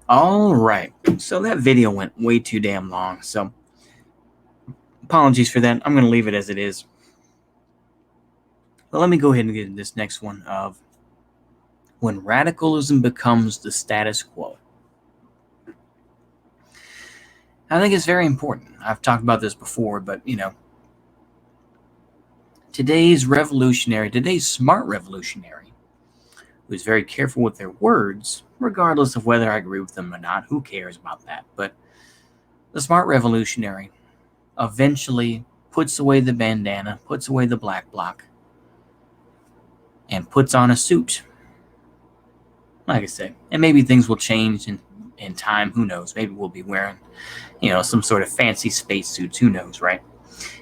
All right. So that video went way too damn long. So apologies for that. I'm going to leave it as it is. But let me go ahead and get into this next one of when radicalism becomes the status quo. I think it's very important. I've talked about this before, but today's smart revolutionary, who's very careful with their words, regardless of whether I agree with them or not. Who cares about that? But the smart revolutionary eventually puts away the bandana, puts away the black bloc, and puts on a suit. Like I said, and maybe things will change in time. Who knows? Maybe we'll be wearing, some sort of fancy spacesuits. Who knows, right?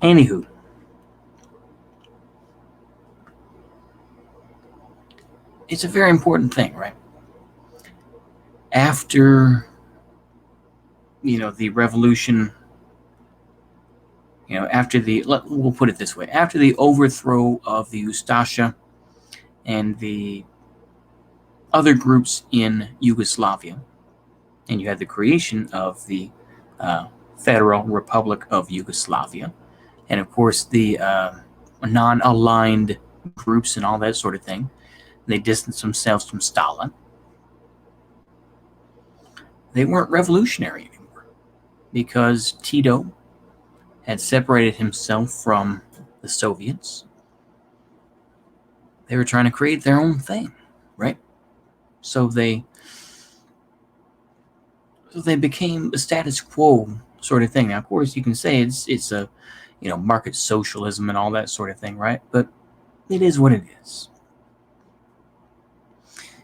Anywho, it's a very important thing, right? After, the revolution, we'll put it this way, after the overthrow of the Ustasha and the other groups in Yugoslavia, and you had the creation of the Federal Republic of Yugoslavia, and of course the non-aligned groups and all that sort of thing. They distanced themselves from Stalin. They weren't revolutionary anymore because Tito had separated himself from the Soviets. They were trying to create their own thing, right? So they became a status quo sort of thing. Now, of course, you can say it's a market socialism and all that sort of thing, right? But it is what it is.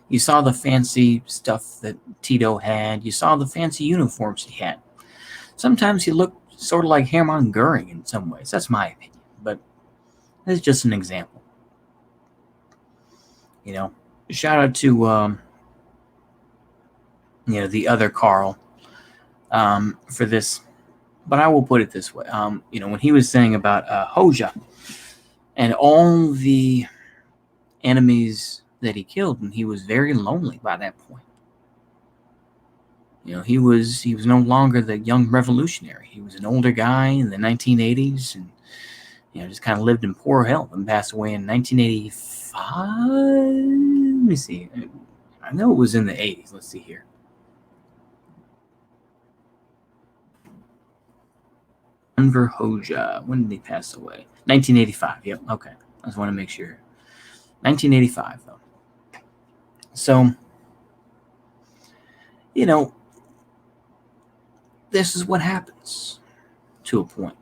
You saw the fancy stuff that Tito had. You saw the fancy uniforms he had. Sometimes he looked sort of like Hermann Goering in some ways. That's my opinion, but that's just an example. Shout out to the other Carl for this, but I will put it this way. When he was saying about Hoja and all the enemies that he killed, and he was very lonely by that point. He was no longer the young revolutionary. He was an older guy in the 1980s, and just kind of lived in poor health and passed away in 1985. Let me see. I know it was in the 80s. Let's see here. Enver Hoxha. When did he pass away? 1985. Yep. Okay. I just want to make sure. 1985, though. So, this is what happens to a point.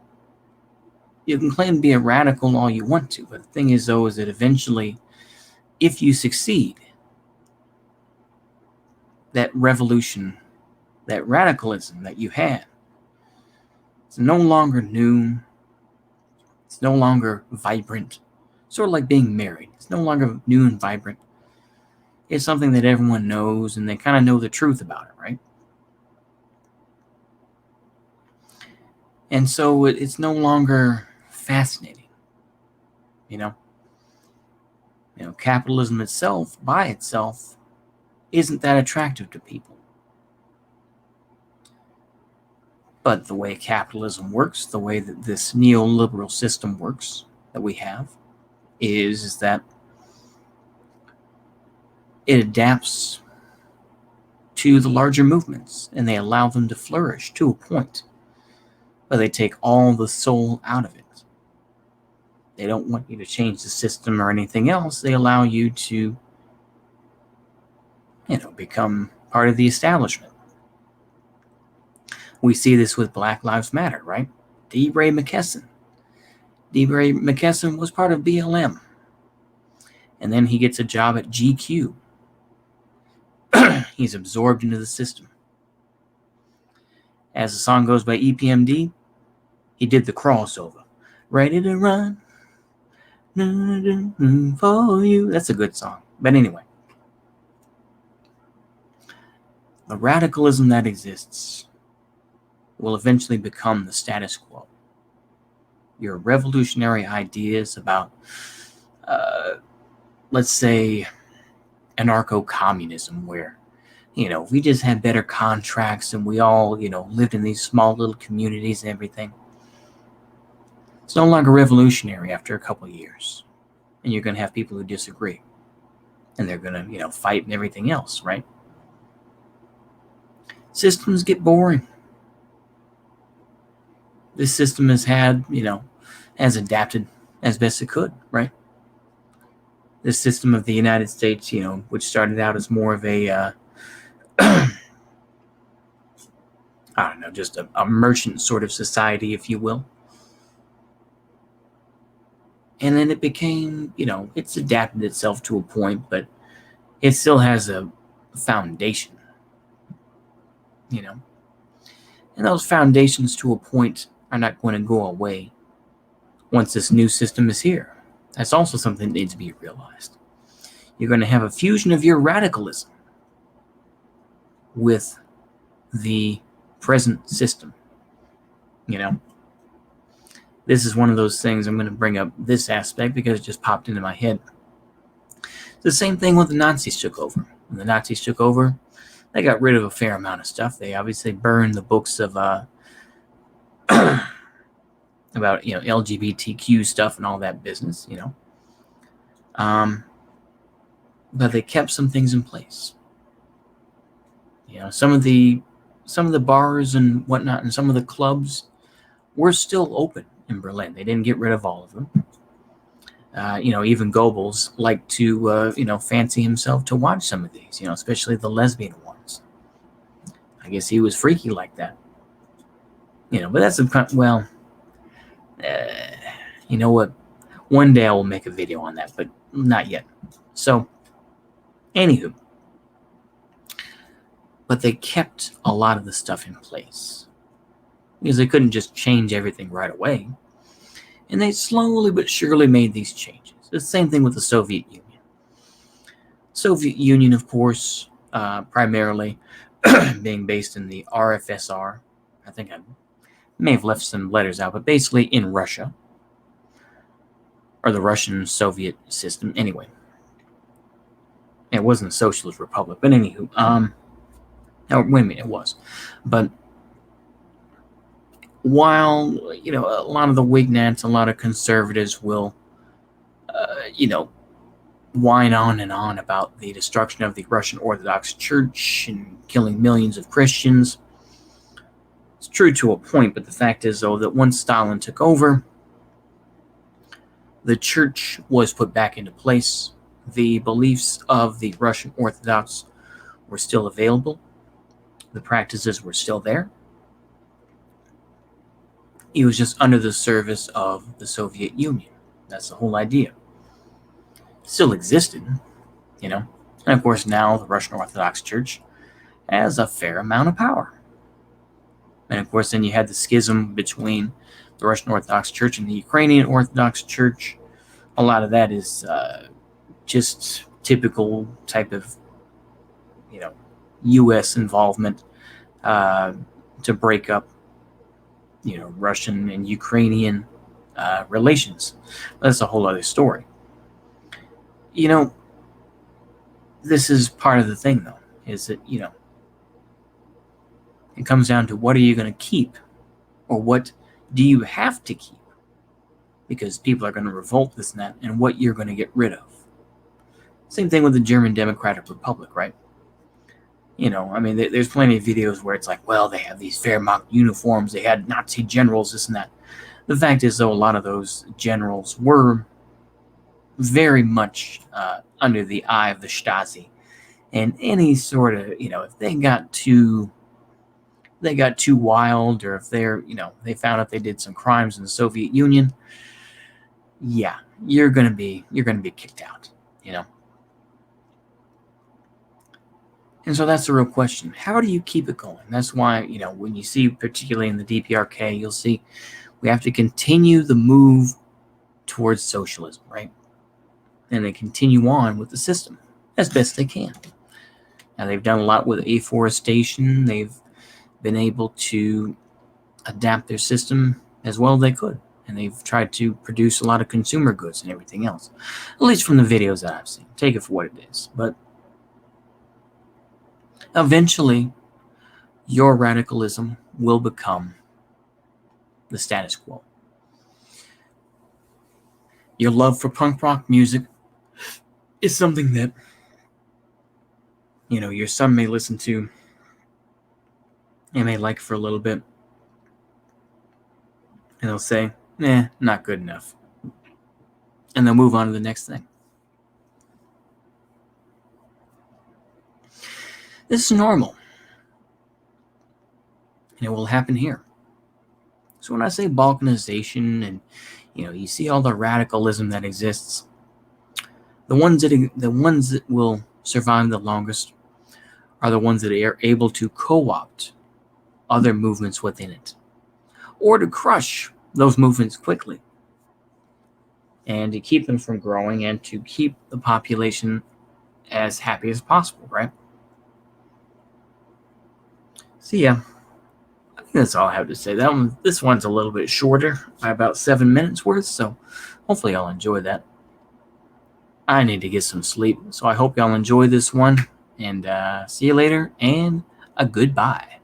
You can claim to be a radical all you want to, but the thing is, though, is that eventually, if you succeed, that revolution, that radicalism that you had, it's no longer new. It's no longer vibrant. Sort of like being married. It's no longer new and vibrant. It's something that everyone knows, and they kind of know the truth about it, right? And so it's no longer fascinating. Capitalism itself, by itself, isn't that attractive to people. But the way capitalism works, the way that this neoliberal system works that we have, is that it adapts to the larger movements, and they allow them to flourish to a point, but they take all the soul out of it. They don't want you to change the system or anything else. They allow you to, become part of the establishment. We see this with Black Lives Matter, right? D. Ray McKesson. D. Ray McKesson was part of BLM. And then he gets a job at GQ. He's absorbed into the system. As the song goes by EPMD, he did the crossover. Ready to run for you. That's a good song. But anyway, the radicalism that exists will eventually become the status quo. Your revolutionary ideas about, let's say, anarcho-communism, where If we just had better contracts and we all, lived in these small little communities and everything. It's no longer revolutionary after a couple of years. And you're going to have people who disagree. And they're going to, fight and everything else, right? Systems get boring. This system has adapted as best it could, right? This system of the United States, which started out as more of a, I don't know, just a merchant sort of society, if you will. And then it became, it's adapted itself to a point, but it still has a foundation, And those foundations to a point are not going to go away once this new system is here. That's also something that needs to be realized. You're going to have a fusion of your radicalism with the present system, This is one of those things. I'm going to bring up this aspect because it just popped into my head. It's the same thing when the Nazis took over. When the Nazis took over, they got rid of a fair amount of stuff. They obviously burned the books of about LGBTQ stuff and all that business, but they kept some things in place. Some of the bars and whatnot and some of the clubs were still open in Berlin. They didn't get rid of all of them. Even Goebbels liked to, fancy himself to watch some of these, especially the lesbian ones. I guess he was freaky like that. But that's you know what? One day I will make a video on that, but not yet. So, anywho. But they kept a lot of the stuff in place because they couldn't just change everything right away. And they slowly but surely made these changes. It's the same thing with the Soviet Union. Soviet Union, of course, primarily being based in the RFSR. I think I may have left some letters out, but basically in Russia. Or the Russian Soviet system. Anyway. It wasn't a socialist republic, but anywho. Wait a minute, it was. But while, a lot of the Wignats, a lot of conservatives will, whine on and on about the destruction of the Russian Orthodox Church and killing millions of Christians. It's true to a point, but the fact is, though, that once Stalin took over, the church was put back into place. The beliefs of the Russian Orthodox were still available. The practices were still there. It was just under the service of the Soviet Union. That's the whole idea. It still existed, And of course now the Russian Orthodox Church has a fair amount of power. And of course then you had the schism between the Russian Orthodox Church and the Ukrainian Orthodox Church. A lot of that is just typical type of, U.S. involvement to break up, Russian and Ukrainian relations. That's a whole other story. This is part of the thing, though, is that, it comes down to what are you going to keep or what do you have to keep? Because people are going to revolt this and that, and what you're going to get rid of. Same thing with the German Democratic Republic, right? There's plenty of videos where it's like, well, they have these Wehrmacht uniforms, they had Nazi generals, this and that. The fact is, though, a lot of those generals were very much under the eye of the Stasi. And any sort of, if they got too wild, or if they found out they did some crimes in the Soviet Union, yeah, you're gonna be kicked out, And so that's the real question. How do you keep it going? That's why, when you see, particularly in the DPRK, you'll see we have to continue the move towards socialism, right? And they continue on with the system as best they can. Now, they've done a lot with afforestation. They've been able to adapt their system as well as they could. And they've tried to produce a lot of consumer goods and everything else. At least from the videos that I've seen. Take it for what it is. But Eventually, your radicalism will become the status quo. Your love for punk rock music is something that, your son may listen to and may like for a little bit, and they'll say, not good enough. And they'll move on to the next thing. This is normal. And it will happen here. So when I say balkanization and, you see all the radicalism that exists, the ones that will survive the longest are the ones that are able to co-opt other movements within it, or to crush those movements quickly, and to keep them from growing and to keep the population as happy as possible, right? So yeah, I think that's all I have to say. This one's a little bit shorter, by about 7 minutes worth, so hopefully y'all enjoy that. I need to get some sleep, so I hope y'all enjoy this one, and see you later, and a goodbye.